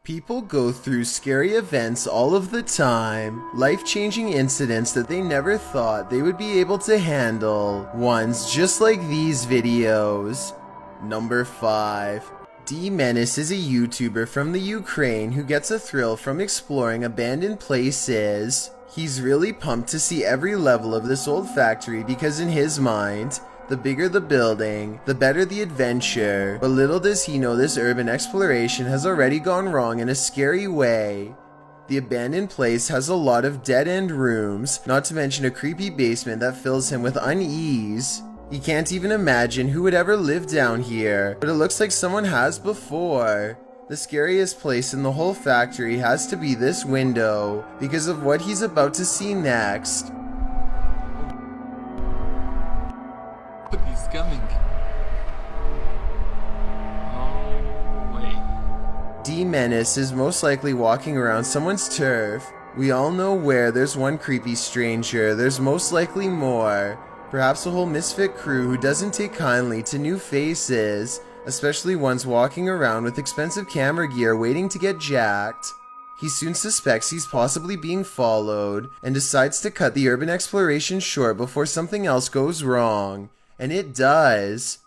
People go through scary events all of the time, life-changing incidents that they never thought they would be able to handle, ones just like these videos. Number 5. D-Menace is a YouTuber from the Ukraine who gets a thrill from exploring abandoned places. He's really pumped to see every level of this old factory because in his mind, the bigger the building, the better the adventure. But little does he know this urban exploration has already gone wrong in a scary way. The abandoned place has a lot of dead-end rooms, not to mention a creepy basement that fills him with unease. He can't even imagine who would ever live down here, but it looks like someone has before. The scariest place in the whole factory has to be this window, because of what he's about to see next. He's coming. Oh, wait. D-Menace is most likely walking around someone's turf. We all know where there's one creepy stranger, there's most likely more. Perhaps a whole misfit crew who doesn't take kindly to new faces, especially ones walking around with expensive camera gear waiting to get jacked. He soon suspects he's possibly being followed, and decides to cut the urban exploration short before something else goes wrong. And it does.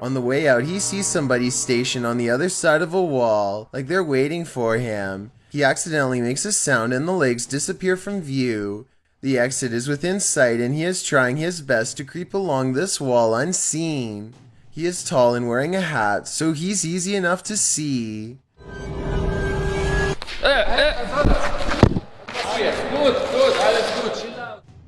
On the way out, he sees somebody stationed on the other side of a wall, like they're waiting for him. He accidentally makes a sound and the legs disappear from view. The exit is within sight and he is trying his best to creep along this wall unseen. He is tall and wearing a hat, so he's easy enough to see.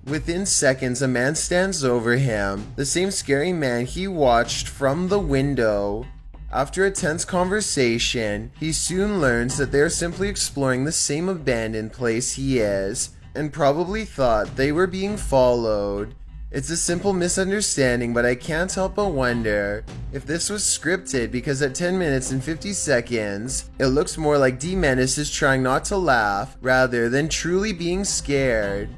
Within seconds, a man stands over him, the same scary man he watched from the window. After a tense conversation, he soon learns that they are simply exploring the same abandoned place he is, and probably thought they were being followed. It's a simple misunderstanding, but I can't help but wonder if this was scripted, because at 10 minutes and 50 seconds, it looks more like D-Menace is trying not to laugh rather than truly being scared.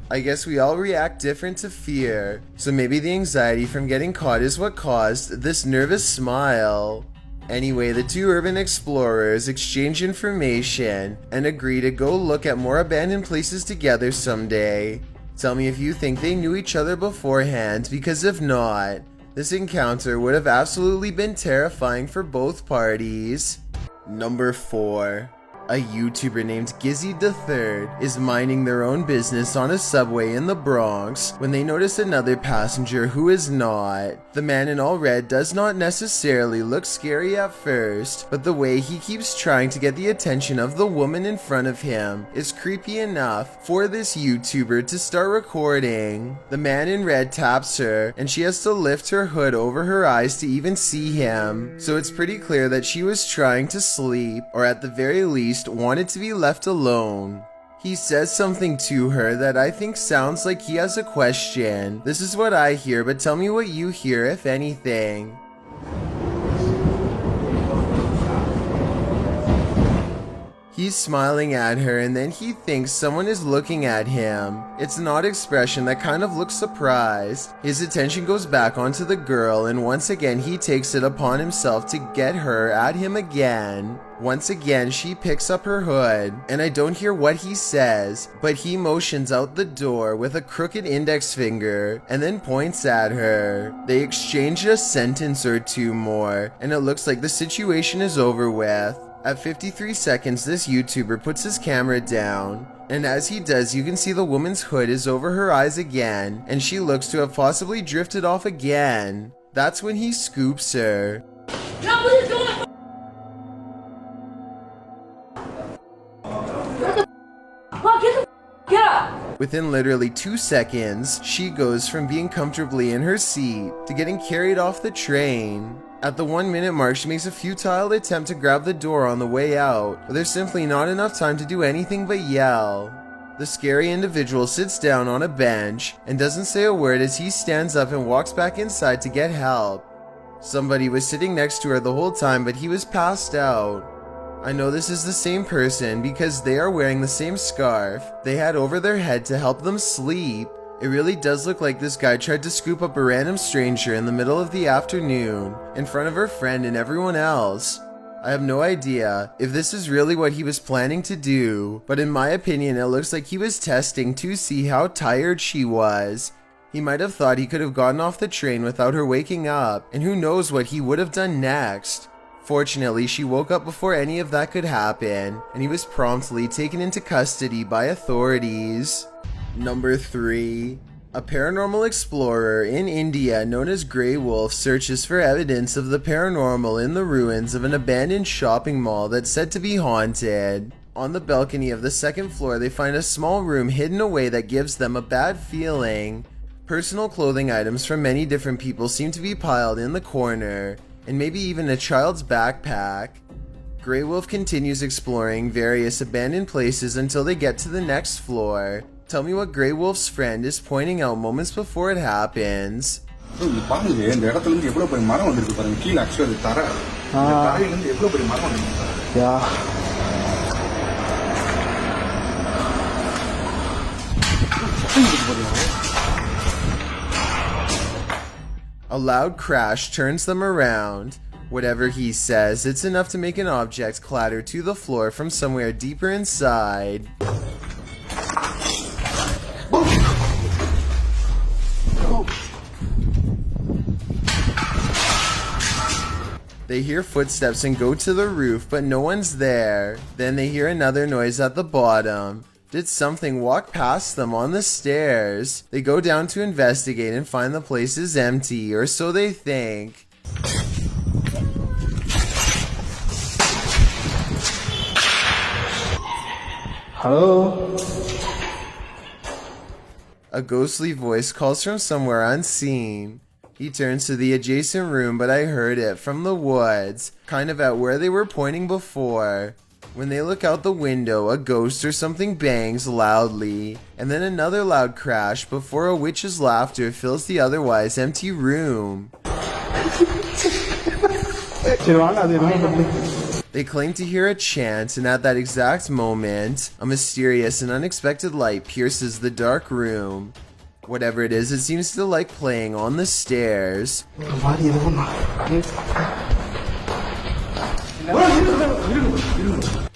I guess we all react different to fear, so maybe the anxiety from getting caught is what caused this nervous smile. Anyway, the two urban explorers exchange information and agree to go look at more abandoned places together someday. Tell me if you think they knew each other beforehand, because if not, this encounter would have absolutely been terrifying for both parties. Number 4. A YouTuber named Gizzy III is minding their own business on a subway in the Bronx when they notice another passenger who is not. The man in all red does not necessarily look scary at first, but the way he keeps trying to get the attention of the woman in front of him is creepy enough for this YouTuber to start recording. The man in red taps her, and she has to lift her hood over her eyes to even see him, so it's pretty clear that she was trying to sleep, or at the very least wanted to be left alone. He says something to her that I think sounds like he has a question. This is what I hear, but tell me what you hear, if anything. He's smiling at her and then he thinks someone is looking at him. It's an odd expression that kind of looks surprised. His attention goes back onto the girl and once again he takes it upon himself to get her at him again. Once again she picks up her hood and I don't hear what he says, but he motions out the door with a crooked index finger and then points at her. They exchange a sentence or two more and it looks like the situation is over with. At 53 seconds, this YouTuber puts his camera down, and as he does, you can see the woman's hood is over her eyes again, and she looks to have possibly drifted off again. That's when he scoops her. No, what are you doing? Get up! Within literally 2 seconds, she goes from being comfortably in her seat to getting carried off the train. At the 1 minute mark, she makes a futile attempt to grab the door on the way out, but there's simply not enough time to do anything but yell. The scary individual sits down on a bench and doesn't say a word as he stands up and walks back inside to get help. Somebody was sitting next to her the whole time, but he was passed out. I know this is the same person because they are wearing the same scarf they had over their head to help them sleep. It really does look like this guy tried to scoop up a random stranger in the middle of the afternoon in front of her friend and everyone else. I have no idea if this is really what he was planning to do, but in my opinion it looks like he was testing to see how tired she was. He might have thought he could have gotten off the train without her waking up, and who knows what he would have done next. Fortunately, she woke up before any of that could happen, and he was promptly taken into custody by authorities. Number 3. A paranormal explorer in India known as Grey Wolf searches for evidence of the paranormal in the ruins of an abandoned shopping mall that's said to be haunted. On the balcony of the second floor, they find a small room hidden away that gives them a bad feeling. Personal clothing items from many different people seem to be piled in the corner, and maybe even a child's backpack. Grey Wolf continues exploring various abandoned places until they get to the next floor. Tell me what Grey Wolf's friend is pointing out moments before it happens. A loud crash turns them around. Whatever he says, it's enough to make an object clatter to the floor from somewhere deeper inside. They hear footsteps and go to the roof, but no one's there. Then they hear another noise at the bottom. Did something walk past them on the stairs? They go down to investigate and find the place is empty, or so they think. Hello? A ghostly voice calls from somewhere unseen. He turns to the adjacent room, but I heard it from the woods, kind of at where they were pointing before. When they look out the window, a ghost or something bangs loudly, and then another loud crash before a witch's laughter fills the otherwise empty room. They claim to hear a chant, and at that exact moment, a mysterious and unexpected light pierces the dark room. Whatever it is, it seems to like playing on the stairs.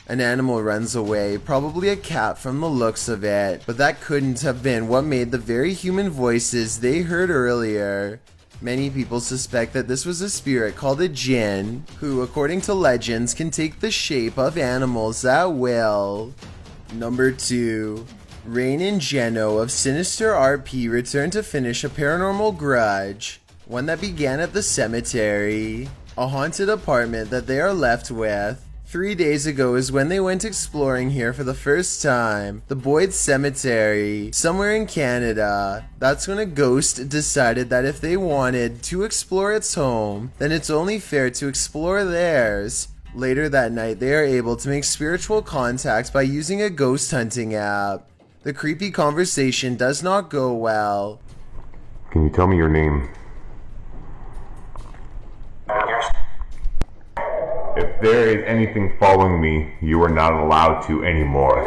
An animal runs away, probably a cat from the looks of it, but that couldn't have been what made the very human voices they heard earlier. Many people suspect that this was a spirit called a jinn, who, according to legends, can take the shape of animals at will. Number 2. Rain and Jeno of Sinister RP return to finish a paranormal grudge, one that began at the cemetery, a haunted apartment that they are left with. 3 days ago is when they went exploring here for the first time, the Boyd Cemetery, somewhere in Canada. That's when a ghost decided that if they wanted to explore its home, then it's only fair to explore theirs. Later that night, they are able to make spiritual contact by using a ghost hunting app. The creepy conversation does not go well. Can you tell me your name? If there is anything following me, you are not allowed to anymore.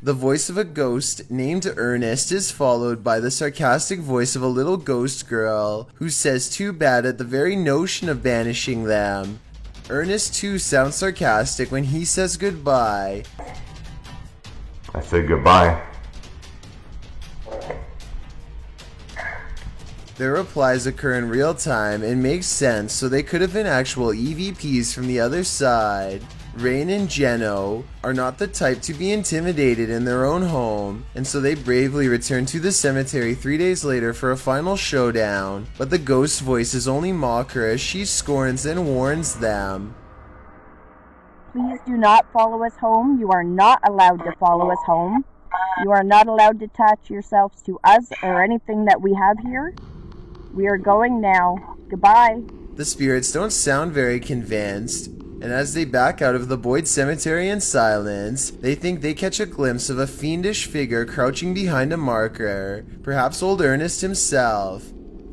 The voice of a ghost named Ernest is followed by the sarcastic voice of a little ghost girl who says too bad at the very notion of banishing them. Ernest too sounds sarcastic when he says goodbye. I said goodbye. Their replies occur in real time and make sense, so they could have been actual EVPs from the other side. Rain and Jeno are not the type to be intimidated in their own home, and so they bravely return to the cemetery 3 days later for a final showdown, but the ghost voices only mock her as she scorns and warns them. Please do not follow us home. You are not allowed to follow us home. You are not allowed to attach yourselves to us or anything that we have here. We are going now. Goodbye. The spirits don't sound very convinced, and as they back out of the Boyd Cemetery in silence, they think they catch a glimpse of a fiendish figure crouching behind a marker, perhaps old Ernest himself.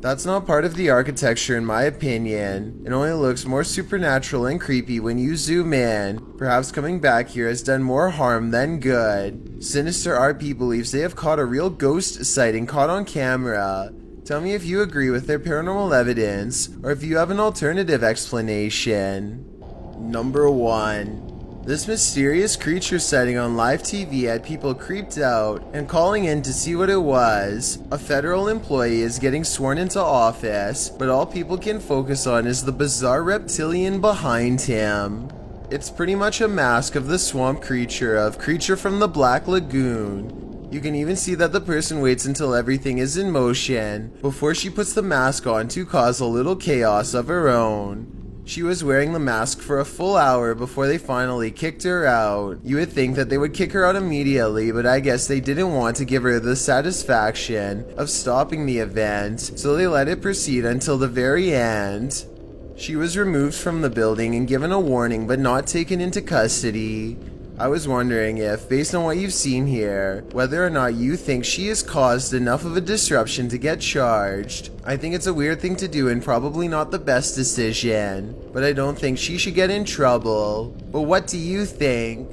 That's not part of the architecture in my opinion. It only looks more supernatural and creepy when you zoom in. Perhaps coming back here has done more harm than good. Sinister RP believes they have caught a real ghost sighting caught on camera. Tell me if you agree with their paranormal evidence, or if you have an alternative explanation. Number 1. This mysterious creature sighting on live TV had people creeped out and calling in to see what it was. A federal employee is getting sworn into office, but all people can focus on is the bizarre reptilian behind him. It's pretty much a mask of the swamp creature of Creature from the Black Lagoon. You can even see that the person waits until everything is in motion before she puts the mask on to cause a little chaos of her own. She was wearing the mask for a full hour before they finally kicked her out. You would think that they would kick her out immediately, but I guess they didn't want to give her the satisfaction of stopping the event, so they let it proceed until the very end. She was removed from the building and given a warning but not taken into custody. I was wondering if, based on what you've seen here, whether or not you think she has caused enough of a disruption to get charged. I think it's a weird thing to do and probably not the best decision, but I don't think she should get in trouble. But what do you think?